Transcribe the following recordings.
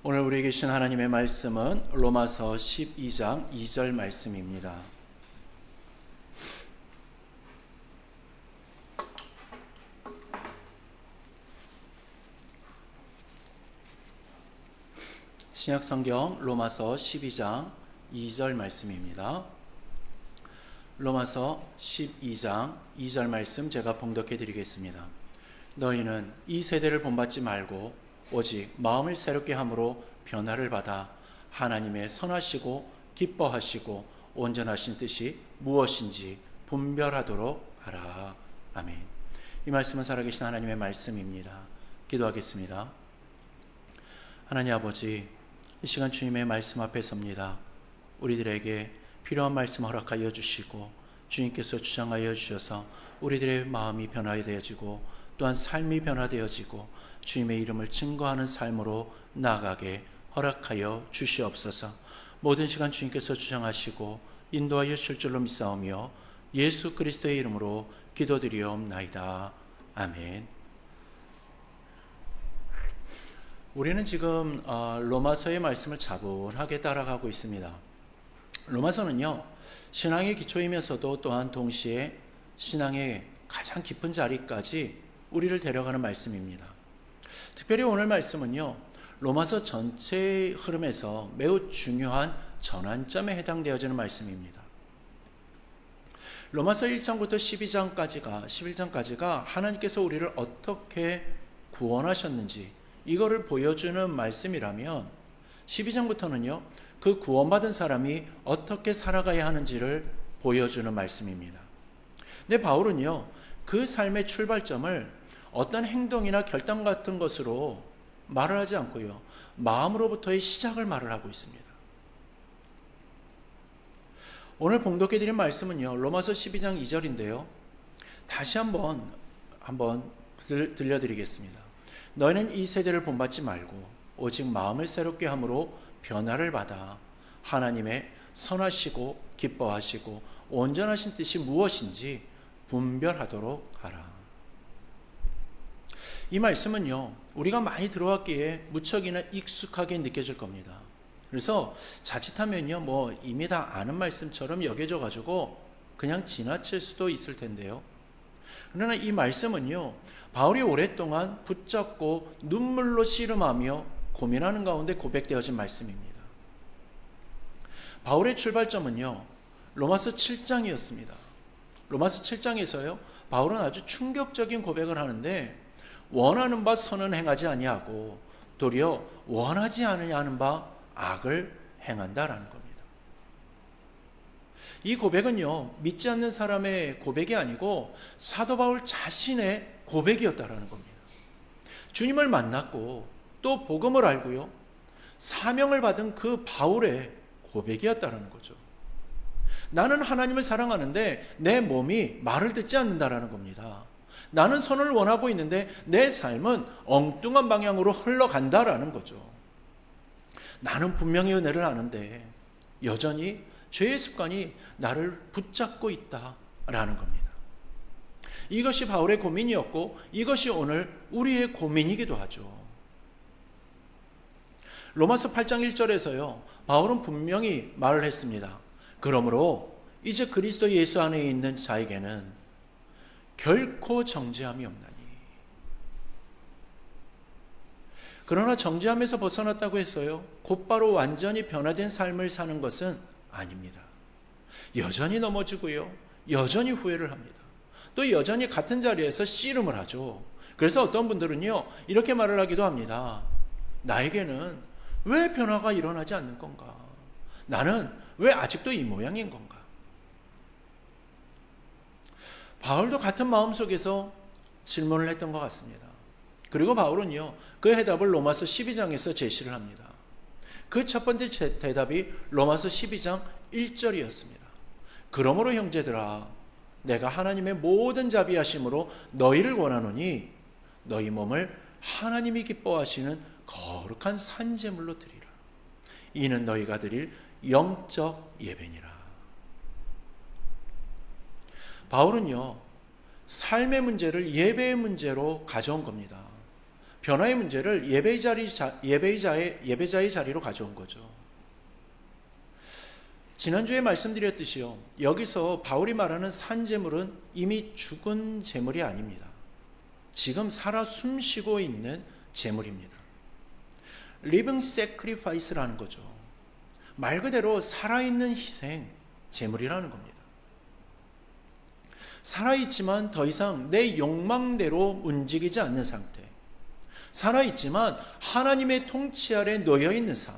오늘 우리에게 주신 하나님의 말씀은 로마서 12장 2절 말씀입니다. 신약성경 로마서 12장 2절 말씀입니다. 로마서 12장 2절 말씀 제가 봉독해 드리겠습니다. 너희는 이 세대를 본받지 말고 오직 마음을 새롭게 함으로 변화를 받아 하나님의 선하시고 기뻐하시고 온전하신 뜻이 무엇인지 분별하도록 하라. 아멘. 이 말씀은 살아계신 하나님의 말씀입니다. 기도하겠습니다. 하나님 아버지, 이 시간 주님의 말씀 앞에 섭니다. 우리들에게 필요한 말씀 허락하여 주시고 주님께서 주장하여 주셔서 우리들의 마음이 변화되어지고 또한 삶이 변화되어지고 주님의 이름을 증거하는 삶으로 나아가게 허락하여 주시옵소서. 모든 시간 주님께서 주장하시고 인도하여 주실 줄로 믿사오며 예수 그리스도의 이름으로 기도드리옵나이다. 아멘. 우리는 지금 로마서의 말씀을 차분하게 따라가고 있습니다. 로마서는요, 신앙의 기초이면서도 또한 동시에 신앙의 가장 깊은 자리까지 우리를 데려가는 말씀입니다. 특별히 오늘 말씀은요, 로마서 전체의 흐름에서 매우 중요한 전환점에 해당되어지는 말씀입니다. 로마서 1장부터 11장까지가 하나님께서 우리를 어떻게 구원하셨는지 이거를 보여주는 말씀이라면 12장부터는요, 그 구원받은 사람이 어떻게 살아가야 하는지를 보여주는 말씀입니다. 근데 바울은요, 그 삶의 출발점을 어떤 행동이나 결단 같은 것으로 말을 하지 않고요, 마음으로부터의 시작을 말을 하고 있습니다. 오늘 봉독해드린 말씀은요, 로마서 12장 2절인데요. 다시 한번 들려드리겠습니다. 너희는 이 세대를 본받지 말고 오직 마음을 새롭게 함으로 변화를 받아 하나님의 선하시고 기뻐하시고 온전하신 뜻이 무엇인지 분별하도록 하라. 이 말씀은요, 우리가 많이 들어왔기에 무척이나 익숙하게 느껴질 겁니다. 그래서 자칫하면요, 이미 다 아는 말씀처럼 여겨져 가지고 그냥 지나칠 수도 있을 텐데요. 그러나 이 말씀은요, 바울이 오랫동안 붙잡고 눈물로 씨름하며 고민하는 가운데 고백되어진 말씀입니다. 바울의 출발점은요, 로마서 7장이었습니다. 로마서 7장에서요, 바울은 아주 충격적인 고백을 하는데, 원하는 바 선은 행하지 아니하고 도리어 원하지 않으려는 바 악을 행한다라는 겁니다. 이 고백은요, 믿지 않는 사람의 고백이 아니고 사도 바울 자신의 고백이었다라는 겁니다. 주님을 만났고 또 복음을 알고요, 사명을 받은 그 바울의 고백이었다라는 거죠. 나는 하나님을 사랑하는데 내 몸이 말을 듣지 않는다라는 겁니다. 나는 선을 원하고 있는데 내 삶은 엉뚱한 방향으로 흘러간다라는 거죠. 나는 분명히 은혜를 아는데 여전히 죄의 습관이 나를 붙잡고 있다라는 겁니다. 이것이 바울의 고민이었고 이것이 오늘 우리의 고민이기도 하죠. 로마서 8장 1절에서요, 바울은 분명히 말을 했습니다. 그러므로 이제 그리스도 예수 안에 있는 자에게는 결코 정죄함이 없나니. 그러나 정죄함에서 벗어났다고 해서요, 곧바로 완전히 변화된 삶을 사는 것은 아닙니다. 여전히 넘어지고요, 여전히 후회를 합니다. 또 여전히 같은 자리에서 씨름을 하죠. 그래서 어떤 분들은요, 이렇게 말을 하기도 합니다. 나에게는 왜 변화가 일어나지 않는 건가? 나는 왜 아직도 이 모양인 건가? 바울도 같은 마음속에서 질문을 했던 것 같습니다. 그리고 바울은요, 그 해답을 로마서 12장에서 제시를 합니다. 그 첫 번째 대답이 로마서 12장 1절이었습니다. 그러므로 형제들아, 내가 하나님의 모든 자비하심으로 너희를 원하노니 너희 몸을 하나님이 기뻐하시는 거룩한 산제물로 드리라. 이는 너희가 드릴 영적 예배니라. 바울은요, 삶의 문제를 예배의 문제로 가져온 겁니다. 변화의 문제를 예배자의 자리로 가져온 거죠. 지난주에 말씀드렸듯이요, 여기서 바울이 말하는 산제물은 이미 죽은 제물이 아닙니다. 지금 살아 숨쉬고 있는 제물입니다. Living Sacrifice라는 거죠. 말 그대로 살아있는 희생, 제물이라는 겁니다. 살아있지만 더 이상 내 욕망대로 움직이지 않는 상태, 살아있지만 하나님의 통치 아래 놓여있는 삶,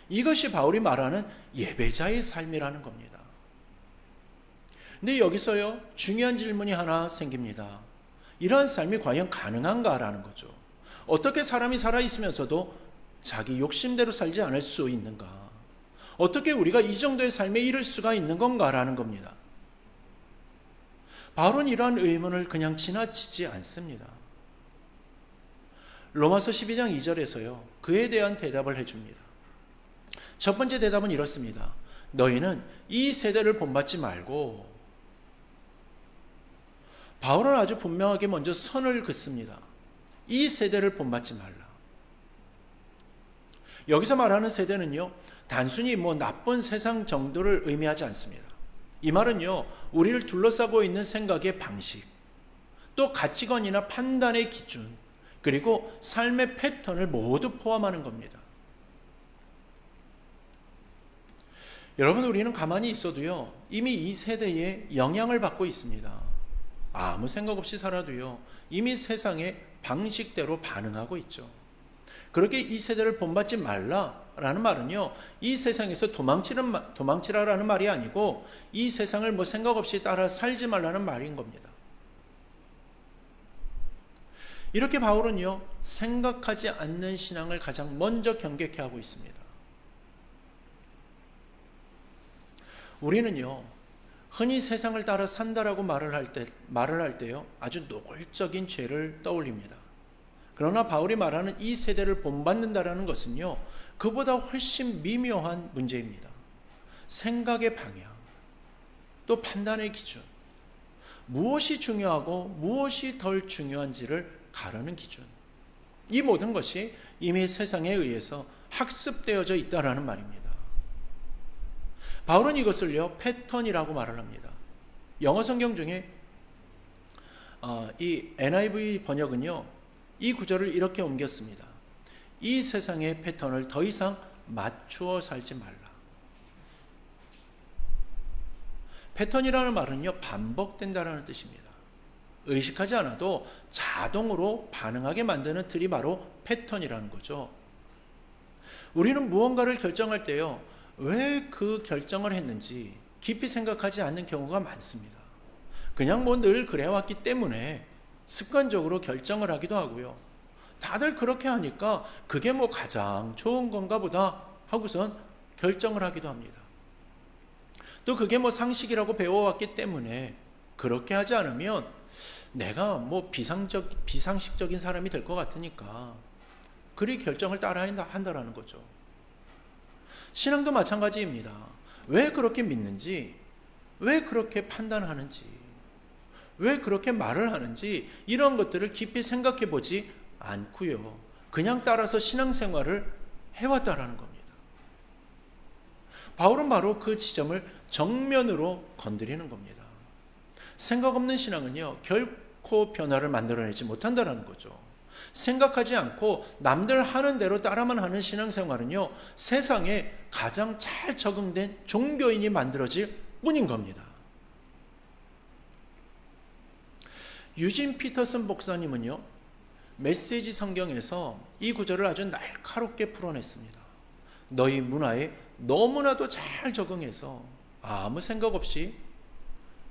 이것이 바울이 말하는 예배자의 삶이라는 겁니다. 근데 여기서요, 중요한 질문이 하나 생깁니다. 이러한 삶이 과연 가능한가라는 거죠. 어떻게 사람이 살아있으면서도 자기 욕심대로 살지 않을 수 있는가? 어떻게 우리가 이 정도의 삶에 이를 수가 있는 건가라는 겁니다. 바울은 이러한 의문을 그냥 지나치지 않습니다. 로마서 12장 2절에서요, 그에 대한 대답을 해줍니다. 첫 번째 대답은 이렇습니다. 너희는 이 세대를 본받지 말고, 바울은 아주 분명하게 먼저 선을 긋습니다. 이 세대를 본받지 말라. 여기서 말하는 세대는요, 단순히 나쁜 세상 정도를 의미하지 않습니다. 이 말은요, 우리를 둘러싸고 있는 생각의 방식, 또 가치관이나 판단의 기준, 그리고 삶의 패턴을 모두 포함하는 겁니다. 여러분, 우리는 가만히 있어도요, 이미 이 세대에 영향을 받고 있습니다. 아무 생각 없이 살아도요, 이미 세상의 방식대로 반응하고 있죠. 그렇게 이 세대를 본받지 말라라는 말은요, 이 세상에서 도망치라라는 말이 아니고, 이 세상을 생각 없이 따라 살지 말라는 말인 겁니다. 이렇게 바울은요, 생각하지 않는 신앙을 가장 먼저 경계케 하고 있습니다. 우리는요, 흔히 세상을 따라 산다라고 말을 할 때요, 아주 노골적인 죄를 떠올립니다. 그러나 바울이 말하는 이 세대를 본받는다라는 것은요, 그보다 훨씬 미묘한 문제입니다. 생각의 방향, 또 판단의 기준, 무엇이 중요하고 무엇이 덜 중요한지를 가르는 기준, 이 모든 것이 이미 세상에 의해서 학습되어져 있다라는 말입니다. 바울은 이것을요, 패턴이라고 말을 합니다. 영어 성경 중에 이 NIV 번역은요, 이 구절을 이렇게 옮겼습니다. 이 세상의 패턴을 더 이상 맞추어 살지 말라. 패턴이라는 말은요, 반복된다라는 뜻입니다. 의식하지 않아도 자동으로 반응하게 만드는 틀이 바로 패턴이라는 거죠. 우리는 무언가를 결정할 때요, 왜 그 결정을 했는지 깊이 생각하지 않는 경우가 많습니다. 그냥 늘 그래왔기 때문에 습관적으로 결정을 하기도 하고요. 다들 그렇게 하니까 그게 가장 좋은 건가 보다 하고선 결정을 하기도 합니다. 또 그게 상식이라고 배워왔기 때문에 그렇게 하지 않으면 내가 비상식적인 사람이 될 것 같으니까 그리 결정을 따라 한다라는 거죠. 신앙도 마찬가지입니다. 왜 그렇게 믿는지, 왜 그렇게 판단하는지, 왜 그렇게 말을 하는지, 이런 것들을 깊이 생각해 보지 않고요, 그냥 따라서 신앙생활을 해왔다라는 겁니다. 바울은 바로 그 지점을 정면으로 건드리는 겁니다. 생각 없는 신앙은요, 결코 변화를 만들어내지 못한다는 거죠. 생각하지 않고 남들 하는 대로 따라만 하는 신앙생활은요, 세상에 가장 잘 적응된 종교인이 만들어질 뿐인 겁니다. 유진 피터슨 목사님은요, 메시지 성경에서 이 구절을 아주 날카롭게 풀어냈습니다. 너희 문화에 너무나도 잘 적응해서 아무 생각 없이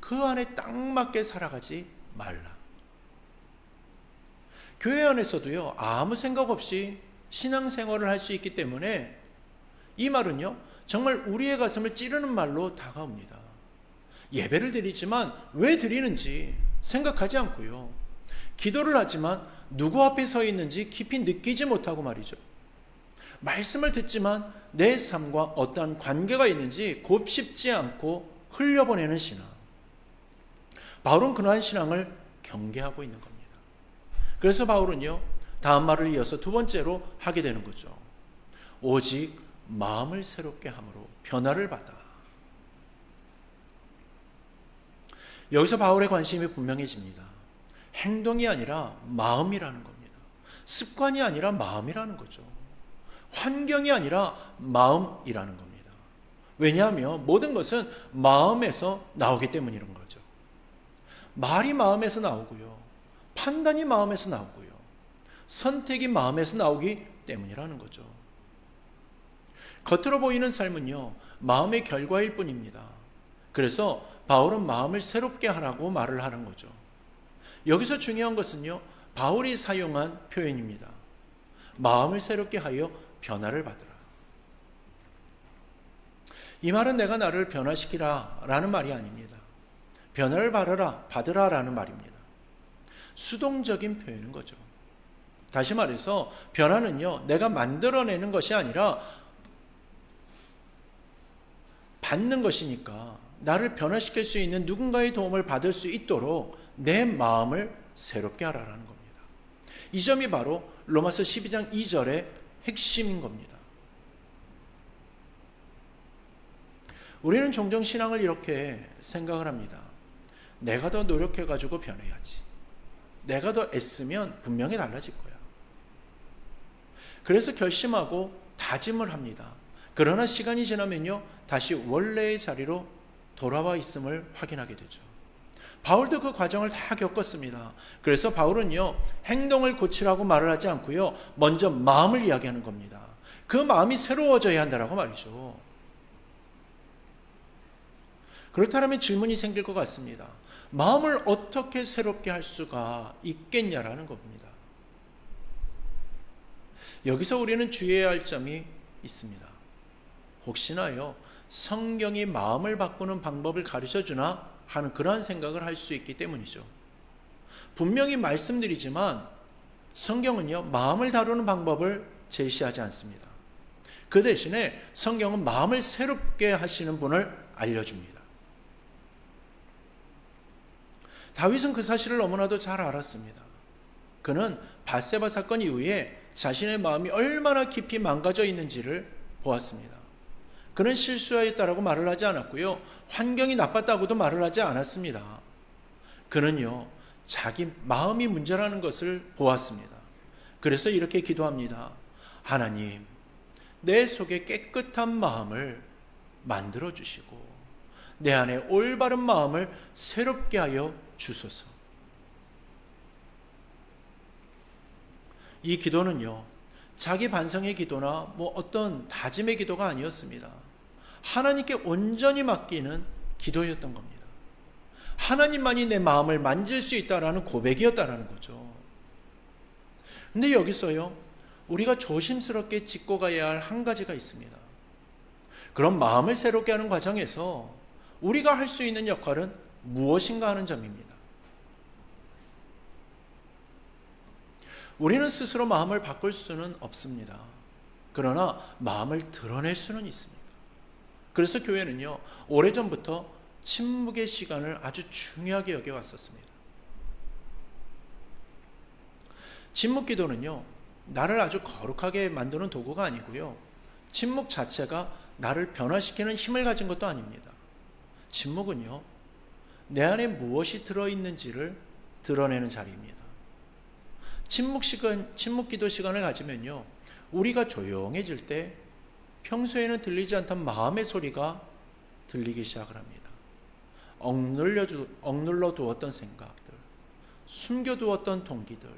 그 안에 딱 맞게 살아가지 말라. 교회 안에서도요, 아무 생각 없이 신앙생활을 할 수 있기 때문에 이 말은요, 정말 우리의 가슴을 찌르는 말로 다가옵니다. 예배를 드리지만 왜 드리는지 생각하지 않고요, 기도를 하지만 누구 앞에 서 있는지 깊이 느끼지 못하고 말이죠. 말씀을 듣지만 내 삶과 어떠한 관계가 있는지 곱씹지 않고 흘려보내는 신앙. 바울은 그러한 신앙을 경계하고 있는 겁니다. 그래서 바울은요, 다음 말을 이어서 두 번째로 하게 되는 거죠. 오직 마음을 새롭게 함으로 변화를 받아. 여기서 바울의 관심이 분명해집니다. 행동이 아니라 마음이라는 겁니다. 습관이 아니라 마음이라는 거죠. 환경이 아니라 마음이라는 겁니다. 왜냐하면 모든 것은 마음에서 나오기 때문인 거죠. 말이 마음에서 나오고요. 판단이 마음에서 나오고요. 선택이 마음에서 나오기 때문이라는 거죠. 겉으로 보이는 삶은요, 마음의 결과일 뿐입니다. 그래서 바울은 마음을 새롭게 하라고 말을 하는 거죠. 여기서 중요한 것은요, 바울이 사용한 표현입니다. 마음을 새롭게 하여 변화를 받으라. 이 말은 내가 나를 변화시키라 라는 말이 아닙니다. 변화를 받으라 라는 말입니다. 수동적인 표현인 거죠. 다시 말해서 변화는요, 내가 만들어내는 것이 아니라 받는 것이니까 나를 변화시킬 수 있는 누군가의 도움을 받을 수 있도록 내 마음을 새롭게 하라는 겁니다. 이 점이 바로 로마서 12장 2절의 핵심인 겁니다. 우리는 종종 신앙을 이렇게 생각을 합니다. 내가 더 노력해가지고 변해야지. 내가 더 애쓰면 분명히 달라질 거야. 그래서 결심하고 다짐을 합니다. 그러나 시간이 지나면요, 다시 원래의 자리로 돌아와 있음을 확인하게 되죠. 바울도 그 과정을 다 겪었습니다. 그래서 바울은요, 행동을 고치라고 말을 하지 않고요, 먼저 마음을 이야기하는 겁니다. 그 마음이 새로워져야 한다라고 말이죠. 그렇다면 질문이 생길 것 같습니다. 마음을 어떻게 새롭게 할 수가 있겠냐라는 겁니다. 여기서 우리는 주의해야 할 점이 있습니다. 혹시나요, 성경이 마음을 바꾸는 방법을 가르쳐주나 하는 그러한 생각을 할 수 있기 때문이죠. 분명히 말씀드리지만 성경은요, 마음을 다루는 방법을 제시하지 않습니다. 그 대신에 성경은 마음을 새롭게 하시는 분을 알려줍니다. 다윗은 그 사실을 너무나도 잘 알았습니다. 그는 밧세바 사건 이후에 자신의 마음이 얼마나 깊이 망가져 있는지를 보았습니다. 그는 실수하였다라고 말을 하지 않았고요, 환경이 나빴다고도 말을 하지 않았습니다. 그는요, 자기 마음이 문제라는 것을 보았습니다. 그래서 이렇게 기도합니다. 하나님, 내 속에 깨끗한 마음을 만들어 주시고 내 안에 올바른 마음을 새롭게 하여 주소서. 이 기도는요, 자기 반성의 기도나 어떤 다짐의 기도가 아니었습니다. 하나님께 온전히 맡기는 기도였던 겁니다. 하나님만이 내 마음을 만질 수 있다라는 고백이었다라는 거죠. 근데 여기서요, 우리가 조심스럽게 짚고 가야 할 한 가지가 있습니다. 그런 마음을 새롭게 하는 과정에서 우리가 할 수 있는 역할은 무엇인가 하는 점입니다. 우리는 스스로 마음을 바꿀 수는 없습니다. 그러나 마음을 드러낼 수는 있습니다. 그래서 교회는요, 오래전부터 침묵의 시간을 아주 중요하게 여겨왔었습니다. 침묵 기도는요, 나를 아주 거룩하게 만드는 도구가 아니고요, 침묵 자체가 나를 변화시키는 힘을 가진 것도 아닙니다. 침묵은요, 내 안에 무엇이 들어있는지를 드러내는 자리입니다. 침묵 기도 시간을 가지면요, 우리가 조용해질 때 평소에는 들리지 않던 마음의 소리가 들리기 시작을 합니다. 억눌러 두었던 생각들, 숨겨두었던 동기들,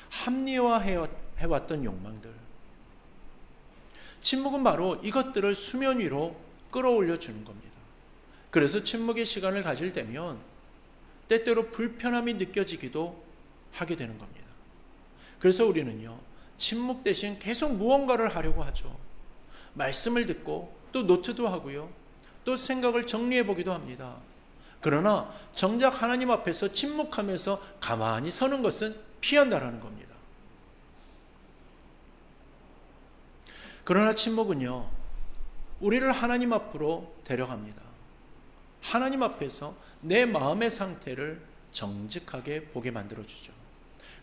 합리화해왔던 욕망들. 침묵은 바로 이것들을 수면 위로 끌어올려 주는 겁니다. 그래서 침묵의 시간을 가질 때면 때때로 불편함이 느껴지기도 하게 되는 겁니다. 그래서 우리는요, 침묵 대신 계속 무언가를 하려고 하죠. 말씀을 듣고 또 노트도 하고요, 또 생각을 정리해 보기도 합니다. 그러나 정작 하나님 앞에서 침묵하면서 가만히 서는 것은 피한다라는 겁니다. 그러나 침묵은요, 우리를 하나님 앞으로 데려갑니다. 하나님 앞에서 내 마음의 상태를 정직하게 보게 만들어주죠.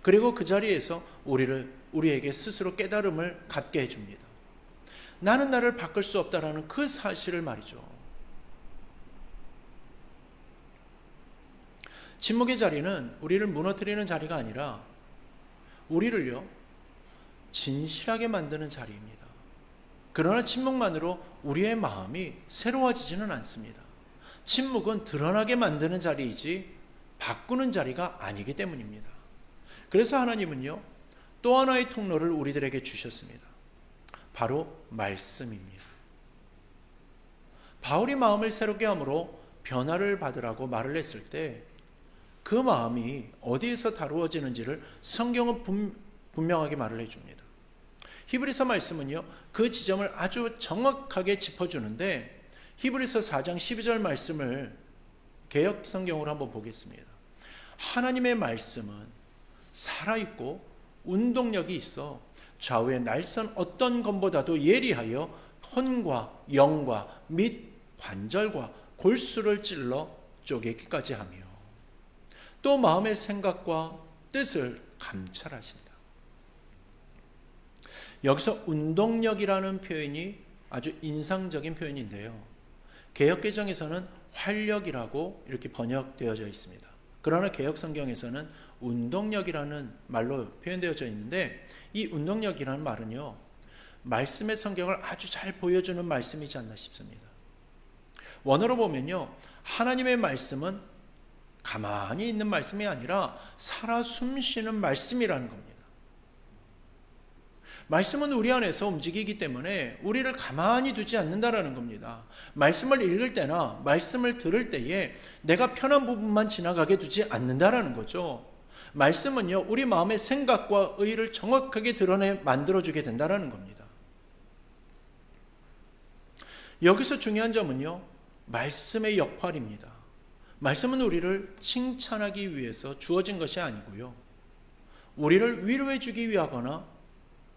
그리고 그 자리에서 우리에게 스스로 깨달음을 갖게 해줍니다. 나는 나를 바꿀 수 없다라는 그 사실을 말이죠. 침묵의 자리는 우리를 무너뜨리는 자리가 아니라 우리를요, 진실하게 만드는 자리입니다. 그러나 침묵만으로 우리의 마음이 새로워지지는 않습니다. 침묵은 드러나게 만드는 자리이지 바꾸는 자리가 아니기 때문입니다. 그래서 하나님은요, 또 하나의 통로를 우리들에게 주셨습니다. 바로 말씀입니다. 바울이 마음을 새롭게 함으로 변화를 받으라고 말을 했을 때 그 마음이 어디에서 다루어지는지를 성경은 분명하게 말을 해줍니다. 히브리서 말씀은요, 그 지점을 아주 정확하게 짚어주는데 히브리서 4장 12절 말씀을 개역 성경으로 한번 보겠습니다. 하나님의 말씀은 살아있고 운동력이 있어 좌우의 날선 어떤 검보다도 예리하여 혼과 영과 및 관절과 골수를 찔러 쪼개기까지 하며 또 마음의 생각과 뜻을 감찰하신다. 여기서 운동력이라는 표현이 아주 인상적인 표현인데요. 개역개정에서는 활력이라고 이렇게 번역되어져 있습니다. 그러나 개역성경에서는 운동력이라는 말로 표현되어져 있는데 이 운동력이라는 말은요, 말씀의 성경을 아주 잘 보여주는 말씀이지 않나 싶습니다. 원어로 보면요, 하나님의 말씀은 가만히 있는 말씀이 아니라 살아 숨쉬는 말씀이라는 겁니다. 말씀은 우리 안에서 움직이기 때문에 우리를 가만히 두지 않는다라는 겁니다. 말씀을 읽을 때나 말씀을 들을 때에 내가 편한 부분만 지나가게 두지 않는다라는 거죠. 말씀은요, 우리 마음의 생각과 의를 정확하게 드러내 만들어주게 된다라는 겁니다. 여기서 중요한 점은요, 말씀의 역할입니다. 말씀은 우리를 칭찬하기 위해서 주어진 것이 아니고요, 우리를 위로해 주기 위하거나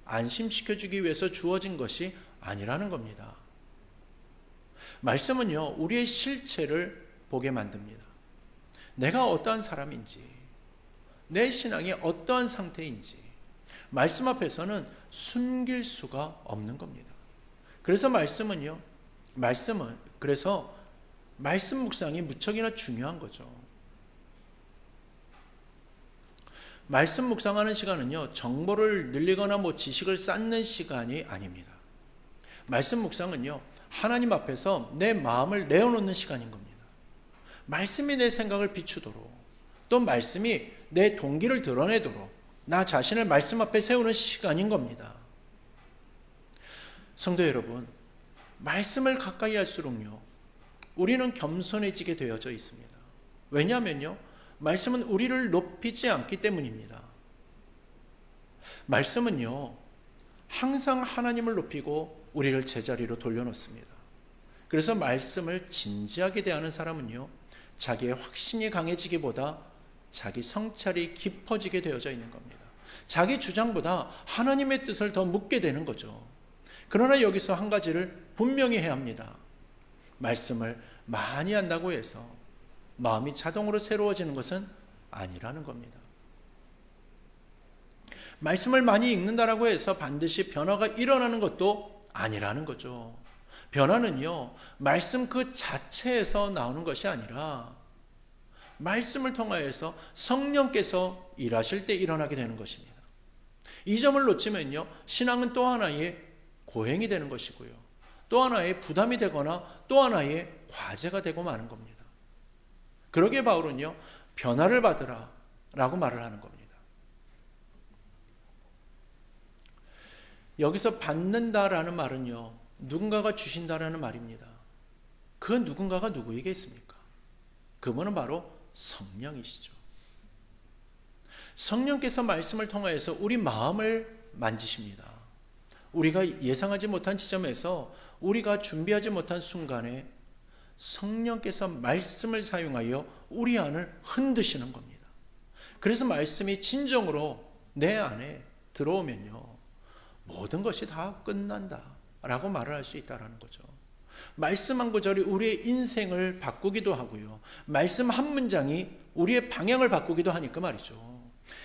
안심시켜 주기 위해서 주어진 것이 아니라는 겁니다. 말씀은요, 우리의 실체를 보게 만듭니다. 내가 어떠한 사람인지, 내 신앙이 어떠한 상태인지 말씀 앞에서는 숨길 수가 없는 겁니다. 그래서 말씀 묵상이 무척이나 중요한 거죠. 말씀 묵상하는 시간은요, 정보를 늘리거나 지식을 쌓는 시간이 아닙니다. 말씀 묵상은요, 하나님 앞에서 내 마음을 내어놓는 시간인 겁니다. 말씀이 내 생각을 비추도록, 또 말씀이 내 동기를 드러내도록 나 자신을 말씀 앞에 세우는 시간인 겁니다. 성도 여러분, 말씀을 가까이 할수록요, 우리는 겸손해지게 되어져 있습니다. 왜냐하면요, 말씀은 우리를 높이지 않기 때문입니다. 말씀은요, 항상 하나님을 높이고 우리를 제자리로 돌려놓습니다. 그래서 말씀을 진지하게 대하는 사람은요, 자기의 확신이 강해지기보다 자기 성찰이 깊어지게 되어져 있는 겁니다. 자기 주장보다 하나님의 뜻을 더 묻게 되는 거죠. 그러나 여기서 한 가지를 분명히 해야 합니다. 말씀을 많이 한다고 해서 마음이 자동으로 새로워지는 것은 아니라는 겁니다. 말씀을 많이 읽는다라고 해서 반드시 변화가 일어나는 것도 아니라는 거죠. 변화는요, 말씀 그 자체에서 나오는 것이 아니라 말씀을 통하여서 성령께서 일하실 때 일어나게 되는 것입니다. 이 점을 놓치면요, 신앙은 또 하나의 고행이 되는 것이고요, 또 하나의 부담이 되거나 또 하나의 과제가 되고 마는 겁니다. 그러기에 바울은요, 변화를 받으라 라고 말을 하는 겁니다. 여기서 받는다라는 말은요, 누군가가 주신다라는 말입니다. 그 누군가가 누구이겠습니까? 그분은 바로 성령이시죠. 성령께서 말씀을 통하여서 우리 마음을 만지십니다. 우리가 예상하지 못한 지점에서 우리가 준비하지 못한 순간에 성령께서 말씀을 사용하여 우리 안을 흔드시는 겁니다. 그래서 말씀이 진정으로 내 안에 들어오면요, 모든 것이 다 끝난다 라고 말을 할 수 있다는 거죠. 말씀 한 구절이 우리의 인생을 바꾸기도 하고요, 말씀 한 문장이 우리의 방향을 바꾸기도 하니까 말이죠.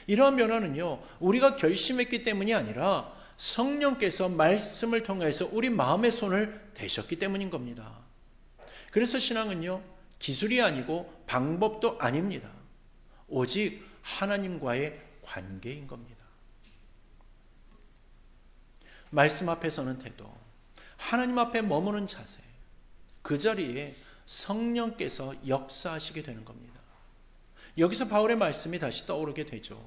이러한 변화는요, 우리가 결심했기 때문이 아니라 성령께서 말씀을 통해서 우리 마음의 손을 대셨기 때문인 겁니다. 그래서 신앙은요, 기술이 아니고 방법도 아닙니다. 오직 하나님과의 관계인 겁니다. 말씀 앞에 서는 태도, 하나님 앞에 머무는 자세, 그 자리에 성령께서 역사하시게 되는 겁니다. 여기서 바울의 말씀이 다시 떠오르게 되죠.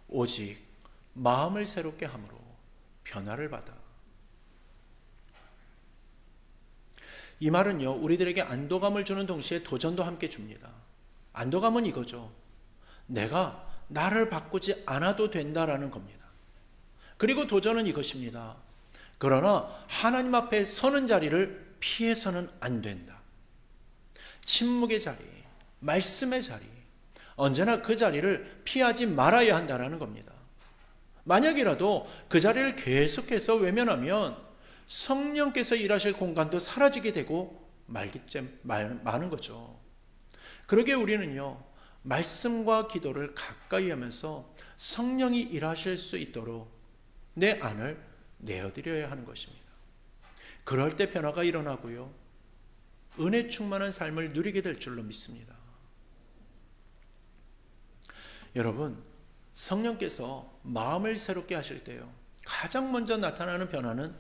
오직 마음을 새롭게 함으로 변화를 받아. 이 말은요, 우리들에게 안도감을 주는 동시에 도전도 함께 줍니다. 안도감은 이거죠. 내가 나를 바꾸지 않아도 된다라는 겁니다. 그리고 도전은 이것입니다. 그러나 하나님 앞에 서는 자리를 피해서는 안 된다. 침묵의 자리, 말씀의 자리, 언제나 그 자리를 피하지 말아야 한다는 겁니다. 만약이라도 그 자리를 계속해서 외면하면 성령께서 일하실 공간도 사라지게 되고 마는 거죠. 그러기에 우리는요, 말씀과 기도를 가까이 하면서 성령이 일하실 수 있도록 내 안을 내어드려야 하는 것입니다. 그럴 때 변화가 일어나고요, 은혜 충만한 삶을 누리게 될 줄로 믿습니다. 여러분, 성령께서 마음을 새롭게 하실 때요, 가장 먼저 나타나는 변화는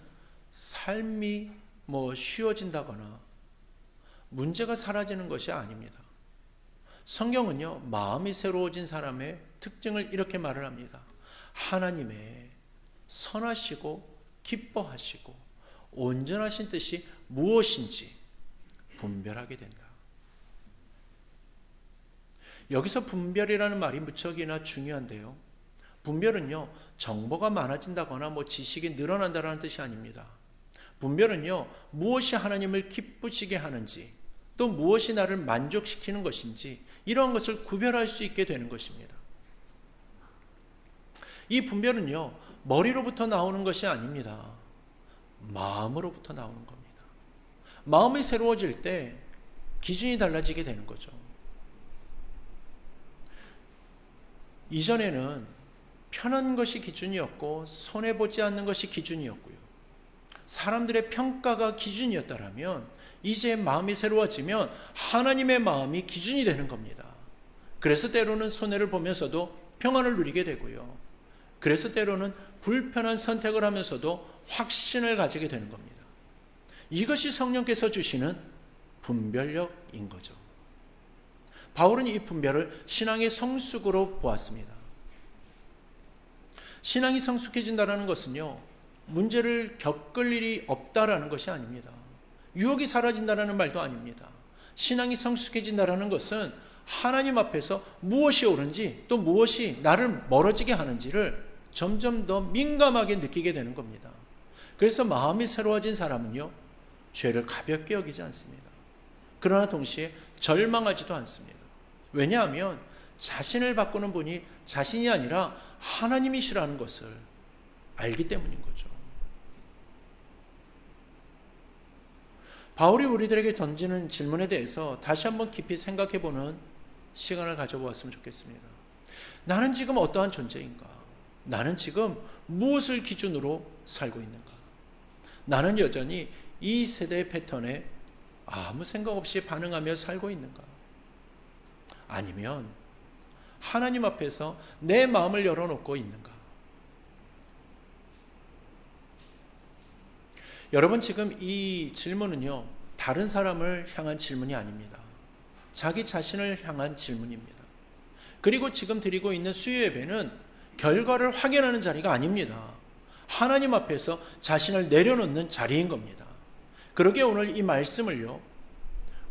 삶이 쉬워진다거나 문제가 사라지는 것이 아닙니다. 성경은요, 마음이 새로워진 사람의 특징을 이렇게 말을 합니다. 하나님의 선하시고 기뻐하시고 온전하신 뜻이 무엇인지 분별하게 된다. 여기서 분별이라는 말이 무척이나 중요한데요, 분별은요, 정보가 많아진다거나 지식이 늘어난다는 뜻이 아닙니다. 분별은요, 무엇이 하나님을 기쁘시게 하는지, 또 무엇이 나를 만족시키는 것인지, 이러한 것을 구별할 수 있게 되는 것입니다. 이 분별은요, 머리로부터 나오는 것이 아닙니다. 마음으로부터 나오는 겁니다. 마음이 새로워질 때 기준이 달라지게 되는 거죠. 이전에는 편한 것이 기준이었고 손해보지 않는 것이 기준이었고요, 사람들의 평가가 기준이었다면 이제 마음이 새로워지면 하나님의 마음이 기준이 되는 겁니다. 그래서 때로는 손해를 보면서도 평안을 누리게 되고요, 그래서 때로는 불편한 선택을 하면서도 확신을 가지게 되는 겁니다. 이것이 성령께서 주시는 분별력인 거죠. 바울은 이 분별을 신앙의 성숙으로 보았습니다. 신앙이 성숙해진다는 것은요, 문제를 겪을 일이 없다라는 것이 아닙니다. 유혹이 사라진다는 말도 아닙니다. 신앙이 성숙해진다는 것은 하나님 앞에서 무엇이 옳은지 또 무엇이 나를 멀어지게 하는지를 점점 더 민감하게 느끼게 되는 겁니다. 그래서 마음이 새로워진 사람은요, 죄를 가볍게 여기지 않습니다. 그러나 동시에 절망하지도 않습니다. 왜냐하면 자신을 바꾸는 분이 자신이 아니라 하나님이시라는 것을 알기 때문인 거죠. 바울이 우리들에게 던지는 질문에 대해서 다시 한번 깊이 생각해보는 시간을 가져보았으면 좋겠습니다. 나는 지금 어떠한 존재인가? 나는 지금 무엇을 기준으로 살고 있는가? 나는 여전히 이 세대의 패턴에 아무 생각 없이 반응하며 살고 있는가? 아니면 하나님 앞에서 내 마음을 열어놓고 있는가? 여러분, 지금 이 질문은요, 다른 사람을 향한 질문이 아닙니다. 자기 자신을 향한 질문입니다. 그리고 지금 드리고 있는 수요 예배는 결과를 확인하는 자리가 아닙니다. 하나님 앞에서 자신을 내려놓는 자리인 겁니다. 그러기에 오늘 이 말씀을요,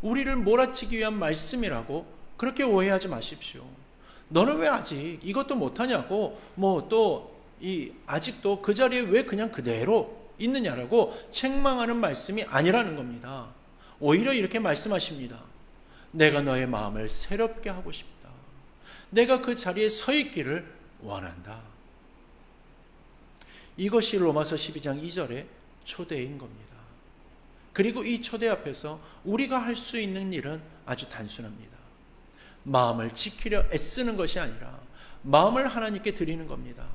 우리를 몰아치기 위한 말씀이라고 그렇게 오해하지 마십시오. 너는 왜 아직 이것도 못하냐고, 아직도 그 자리에 왜 그냥 그대로 있느냐라고 책망하는 말씀이 아니라는 겁니다. 오히려 이렇게 말씀하십니다. 내가 너의 마음을 새롭게 하고 싶다. 내가 그 자리에 서 있기를 원한다. 이것이 로마서 12장 2절의 초대인 겁니다. 그리고 이 초대 앞에서 우리가 할 수 있는 일은 아주 단순합니다. 마음을 지키려 애쓰는 것이 아니라 마음을 하나님께 드리는 겁니다.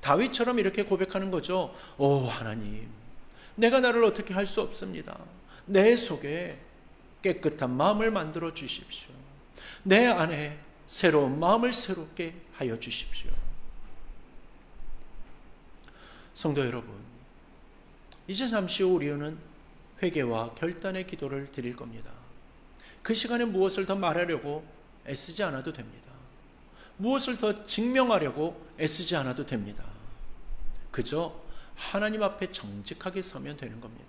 다윗처럼 이렇게 고백하는 거죠. 오 하나님, 내가 나를 어떻게 할 수 없습니다. 내 속에 깨끗한 마음을 만들어 주십시오. 내 안에 새로운 마음을 새롭게 하여 주십시오. 성도 여러분, 이제 잠시 후 우리는 회개와 결단의 기도를 드릴 겁니다. 그 시간에 무엇을 더 말하려고 애쓰지 않아도 됩니다. 무엇을 더 증명하려고 애쓰지 않아도 됩니다. 그저 하나님 앞에 정직하게 서면 되는 겁니다.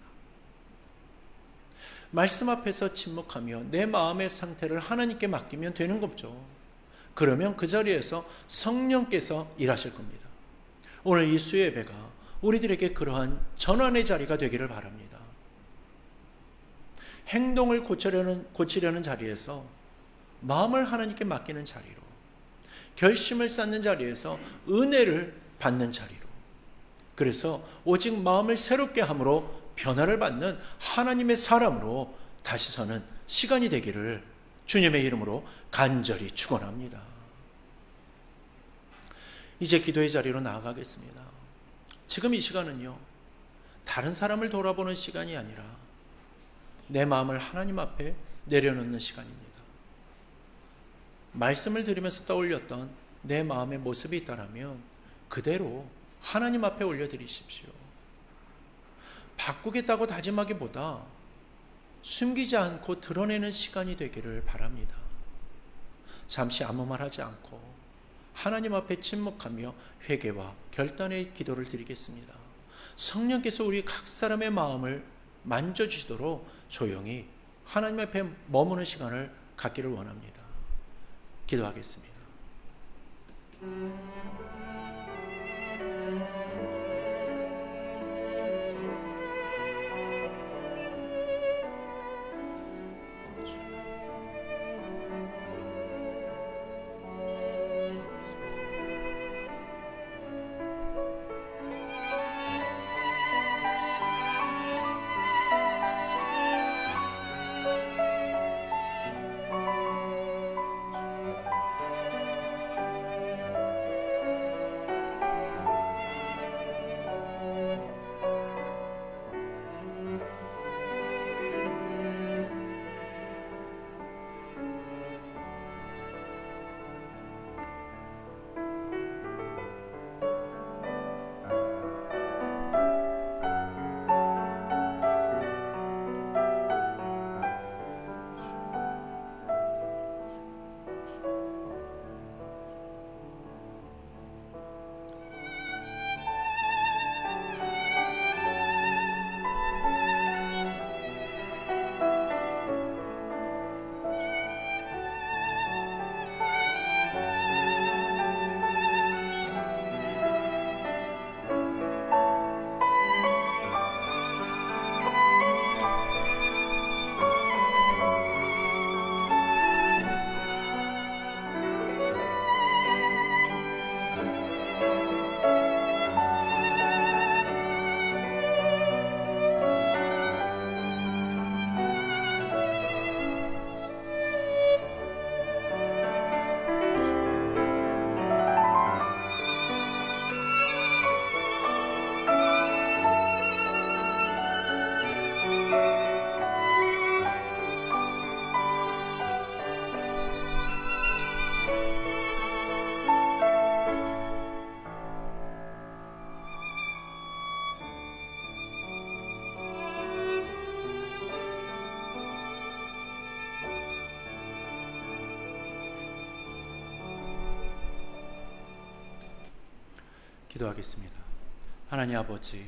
말씀 앞에서 침묵하며 내 마음의 상태를 하나님께 맡기면 되는 거죠. 그러면 그 자리에서 성령께서 일하실 겁니다. 오늘 이 수요예배가 우리들에게 그러한 전환의 자리가 되기를 바랍니다. 행동을 고치려는 자리에서 마음을 하나님께 맡기는 자리로, 결심을 쌓는 자리에서 은혜를 받는 자리로, 그래서 오직 마음을 새롭게 함으로 변화를 받는 하나님의 사람으로 다시 서는 시간이 되기를 주님의 이름으로 간절히 축원합니다. 이제 기도의 자리로 나아가겠습니다. 지금 이 시간은요, 다른 사람을 돌아보는 시간이 아니라 내 마음을 하나님 앞에 내려놓는 시간입니다. 말씀을 들으면서 떠올렸던 내 마음의 모습이 있다면 그대로 하나님 앞에 올려드리십시오. 바꾸겠다고 다짐하기보다 숨기지 않고 드러내는 시간이 되기를 바랍니다. 잠시 아무 말 하지 않고 하나님 앞에 침묵하며 회개와 결단의 기도를 드리겠습니다. 성령께서 우리 각 사람의 마음을 만져주시도록 조용히 하나님 앞에 머무는 시간을 갖기를 원합니다. 기도하겠습니다. 기도하겠습니다. 하나님 아버지,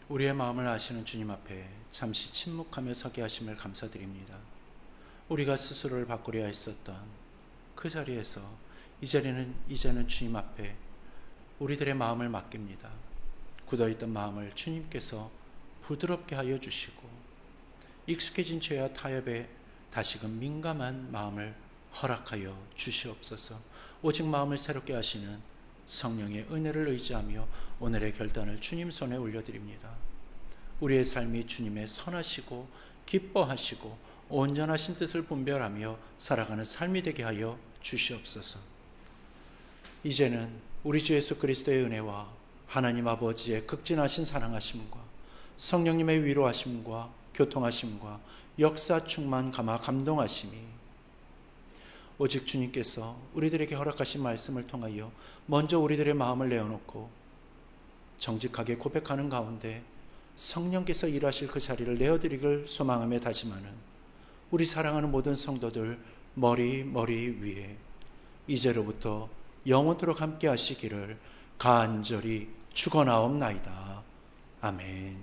우리의 마음을 아시는 주님 앞에 잠시 침묵하며 서게 하심을 감사드립니다. 우리가 스스로를 바꾸려 했었던 그 자리에서 이제는 주님 앞에 우리들의 마음을 맡깁니다. 굳어있던 마음을 주님께서 부드럽게 하여 주시고 익숙해진 죄와 타협에 다시금 민감한 마음을 허락하여 주시옵소서. 오직 마음을 새롭게 하시는 성령의 은혜를 의지하며 오늘의 결단을 주님 손에 올려드립니다. 우리의 삶이 주님의 선하시고 기뻐하시고 온전하신 뜻을 분별하며 살아가는 삶이 되게 하여 주시옵소서. 이제는 우리 주 예수 그리스도의 은혜와 하나님 아버지의 극진하신 사랑하심과 성령님의 위로하심과 교통하심과 역사 충만 감화 감동하심이 오직 주님께서 우리들에게 허락하신 말씀을 통하여 먼저 우리들의 마음을 내어놓고 정직하게 고백하는 가운데 성령께서 일하실 그 자리를 내어드리길 소망하며 다짐하는 우리 사랑하는 모든 성도들 머리 위에 이제로부터 영원토록 함께 하시기를 간절히 축원하옵나이다. 아멘.